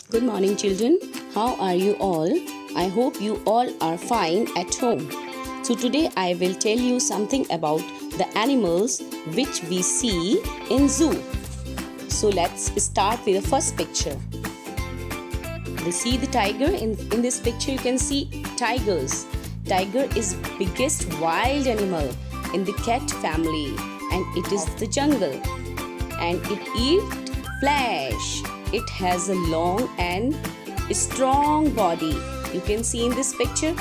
Good morning, children. How are you all? I hope you all are fine at home. So today I will tell you something about the animals which we see in zoo. So let's start with the first picture. You see the tiger? In this picture you can see tigers. Tiger is biggest wild animal in the cat family, and it is the jungle, and it eats flesh. It has a long and strong body. You can see in this picture,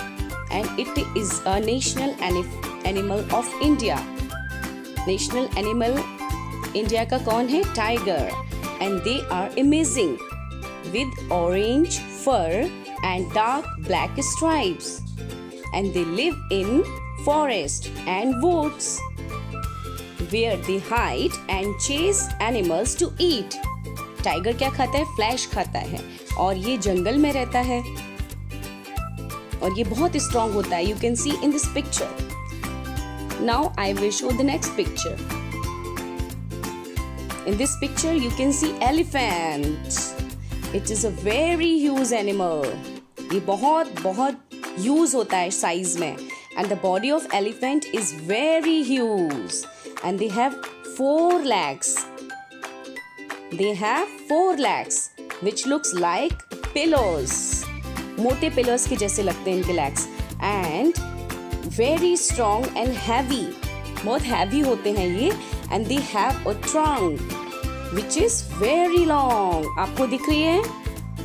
and it is a national animal of India. National animal India का कौन है? Tiger. And they are amazing with orange fur and dark black stripes. And they live in forest and woods where they hide and chase animals to eat. Tiger क्या खाता है? Flash खाता है, और ये जंगल में रहता है, और ये बहुत स्ट्रॉन्ग होता है. You can see in this picture. Now I will show the next picture. In this picture you can see elephant. It is a very huge animal. ये बहुत ह्यूज होता है साइज में. And the body of elephant is very huge, and they have 4 legs. They have 4 legs which looks like pillows. मोटे pillars के जैसे लगते हैं इनके legs. And very strong and heavy. बहुत heavy होते हैं ये. And they have a trunk which is very long. आपको दिख रही है?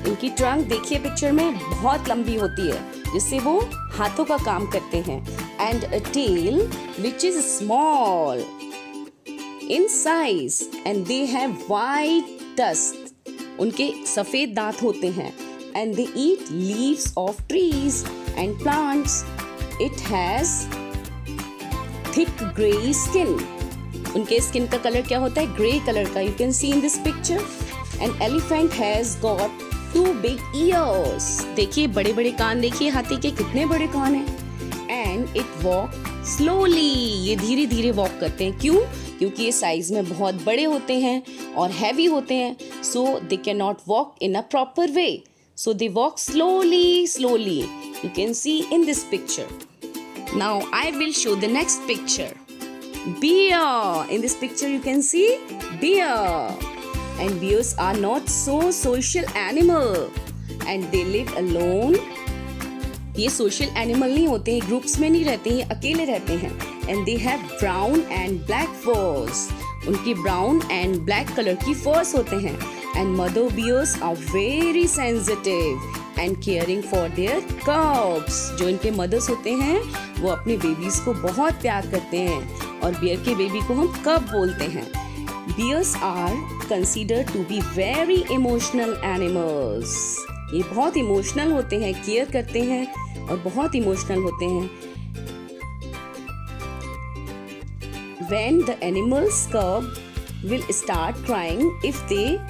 इनकी trunk देखिए पिक्चर में, बहुत लंबी होती है, जिससे वो हाथों का काम करते हैं. And a tail which is small in size, and they have white tusks. उनके सफेद दांत होते हैं. And they eat leaves of trees and plants. It has thick gray skin. उनके स्किन का कलर क्या होता है? ग्रे कलर का. You can see in this picture. An elephant has got 2 big ears. देखिए बड़े बड़े कान, देखिए हाथी के कितने बड़े कान हैं. And it walk slowly. ये धीरे धीरे वॉक करते हैं. क्यों? क्योंकि ये साइज में बहुत बड़े होते हैं और हैवी होते हैं. So they can not walk in a proper way. So they walk slowly. You can see in this picture. Now I will show the next picture. Bear. In this picture you can see bear. And bears are not so social animal. And they live alone. ये social animal नहीं होते हैं, groups में नहीं रहते हैं, ये अकेले रहते हैं. And they have brown and black फर्स. उनकी ब्राउन एंड ब्लैक कलर की फर्स होते हैं. And mother bears are very sensitive and caring for their cubs. जो इनके मदर्स होते हैं वो अपने बेबीज को बहुत प्यार करते हैं, और बियर के बेबी को हम कब बोलते हैं. Bears are considered to be very emotional animals. ये बहुत इमोशनल होते हैं, केयर करते हैं और बहुत इमोशनल होते हैं. When the animal's cub will start crying if they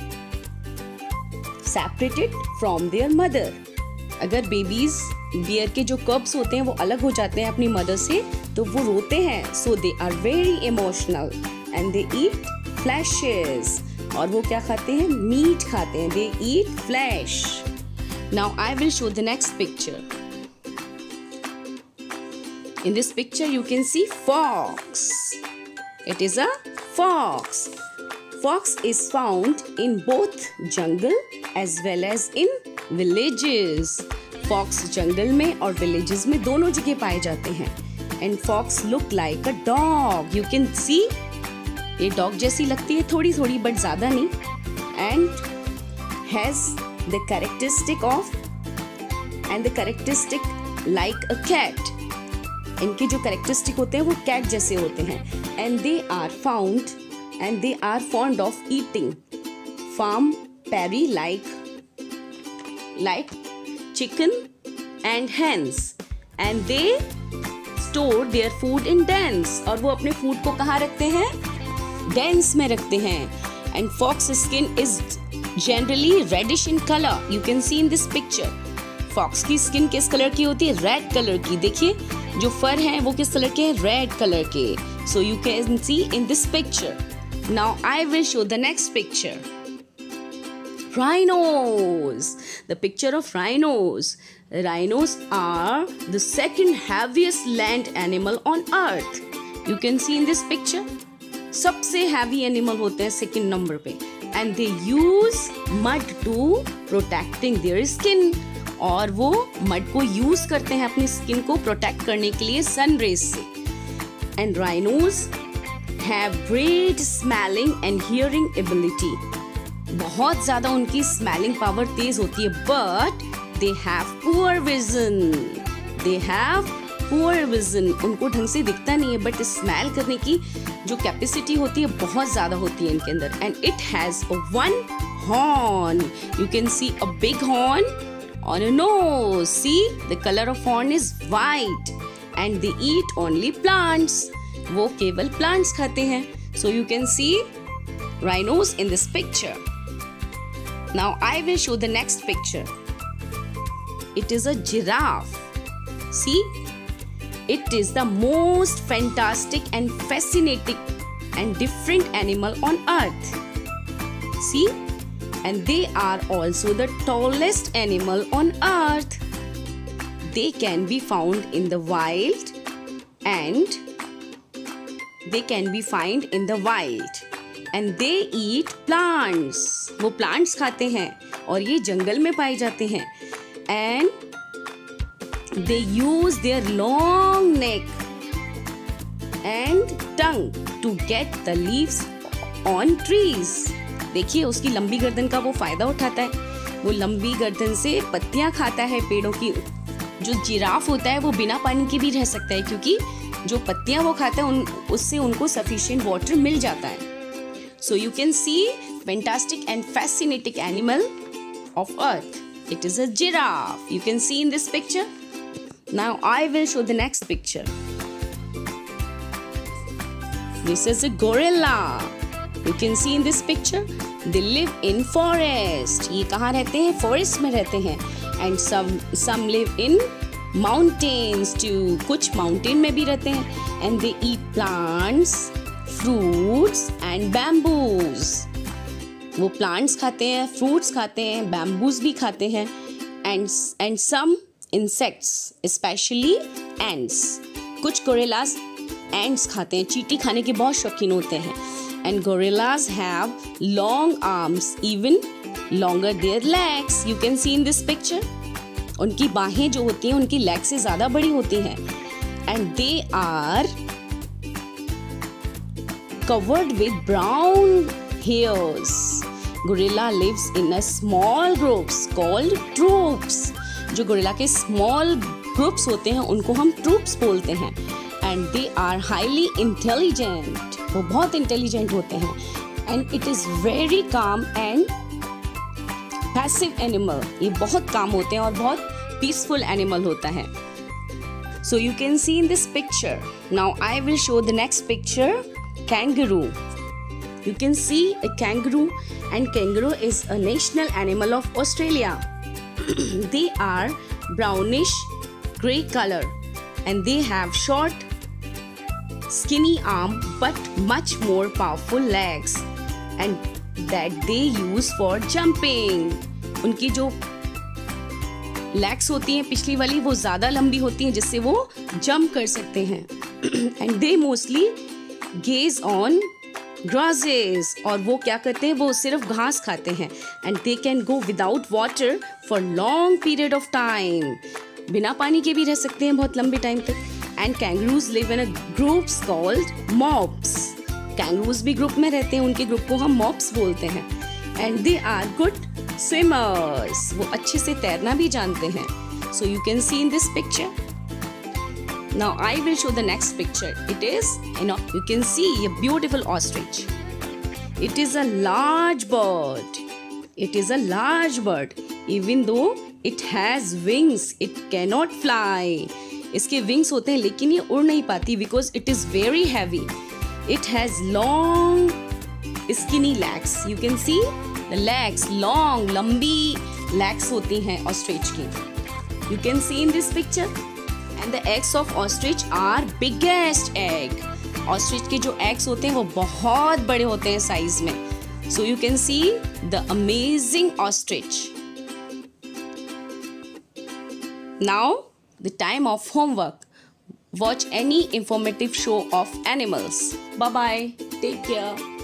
separated from their mother. अगर बेबीज बियर के जो कब्स होते हैं वो अलग हो जाते हैं अपनी मदर से, तो वो रोते हैं. So they are very emotional and they eat flashes. और वो क्या खाते हैं? मीट खाते हैं. They eat flesh. Now I will show the next picture. In this picture you can see fox. It is a fox. Fox is found in both jungle as well as in villages. Fox jungle में और villages में दोनों जगह पाए जाते हैं. And fox look like a dog. You can see ये dog जैसी लगती है थोड़ी थोड़ी, but ज़्यादा नहीं. And has the characteristic like a cat. इनके जो कैरेक्टरिस्टिक होते हैं वो कैट जैसे होते हैं. And they are fond of eating farm parry like chicken and hens. And they store their food in dens. और वो अपने फूड को कहाँ रखते हैं? डेंस में रखते हैं. And fox skin is generally reddish in color. You can see in this picture. Fox की स्किन किस कलर की होती है? रेड कलर की. देखिए जो फर हैं वो किस कलर के हैं? रेड कलर के. So you can see in this picture. Now I will show the next picture. Rhinos. the picture of rhinos. Rhinos are the second heaviest land animal on earth. You can see in this picture. सबसे heavy animal होते हैं second number पे. And they use mud to protecting their skin. और वो mud को use करते हैं अपनी skin को protect करने के लिए sun rays से. And rhinos have great smelling and hearing ability. बहुत ज़्यादा उनकी स्मेलिंग पावर तेज होती है, but they have poor vision. They have poor vision. उनको ढंग से दिखता नहीं है, बट स्मेल करने की जो कैपेसिटी होती है बहुत ज़्यादा होती है इनके अंदर. And it has one horn. You can see a big horn on a knows. See the colour of horn is white. And they eat only plants. वो केवल प्लांट्स खाते हैं. So you can see rhinos in this picture. Now I will show the next picture. It is a giraffe. See, it is the most fantastic and fascinating and different animal on earth. See, and they are also the tallest animal on earth. They can be found in the wild and they can be found in the wild. And they eat plants. वो plants खाते हैं और ये जंगल में पाए जाते हैं. And they use their long neck and tongue to get the leaves on trees. देखिए उसकी लंबी गर्दन का वो फायदा उठाता है. वो लंबी गर्दन से पत्तियां खाता है पेड़ों की. जो जिराफ होता है वो बिना पानी के भी रह सकता है, क्योंकि जो पत्तियां वो खाता है उससे उनको sufficient water मिल जाता है. So you can see fantastic and fascinating animal of earth. It is a giraffe. You can see in this picture. Now I will show the next picture. This is a gorilla. You can see in this picture. They live in forest. ये कहाँ रहते हैं? Forest में रहते हैं. And some live in mountains too. कुछ mountain में भी रहते हैं. And they eat plants, fruits and bamboos. वो plants खाते हैं, fruits खाते हैं, bamboos भी खाते हैं, and some insects, especially ants. कुछ gorillas ants खाते हैं, चींटी खाने के बहुत शौकीन होते हैं. And gorillas have long arms, even longer their legs. You can see in this picture. उनकी बाहें जो होती हैं उनकी legs से ज़्यादा बड़ी होती हैं. And they are covered with brown hairs. Gorilla lives in a small groups called troops. जो गोरिल्ला के small groups होते हैं उनको हम troops बोलते हैं. And they are highly intelligent. वो बहुत intelligent होते हैं. And it is very calm and passive animal. ये बहुत calm होते हैं और बहुत peaceful animal होता है. So you can see in this picture. Now I will show the next picture. Kangaroo. You can see a kangaroo, and kangaroo is a national animal of Australia. They are brownish gray color and they have short skinny arm but much more powerful legs and that they use for jumping. उनकी जो legs होती हैं पिछली वाली वो ज़्यादा लंबी होती हैं जिससे वो jump कर सकते हैं. And they mostly gaze on grasses. और वो क्या करते हैं? वो सिर्फ घास खाते हैं. And they can go without water for long period of time. बिना पानी के भी रह सकते हैं बहुत लंबे टाइम तक. And kangaroos live in a groups called mobs. Kangaroos भी ग्रुप में रहते हैं. उनके ग्रुप को हम mobs बोलते हैं. And they are good swimmers. वो अच्छे से तैरना भी जानते हैं. So you can see in this picture. Now I will show the next picture. It is, you can see a beautiful ostrich. It is a large bird. It is a large bird. Even though it has wings, it cannot fly. इसके wings होते हैं लेकिन ये उड़ नहीं पाती because it is very heavy. It has long skinny legs. You can see the legs, long, लंबी legs होती हैं ostrich की. You can see in this picture. And the eggs of ostrich are biggest egg. Ostrich के जो eggs होते हैं वो बहुत बड़े होते हैं size में. So you can see the amazing ostrich. Now, the time of homework. Watch any informative show of animals. Bye bye. Take care.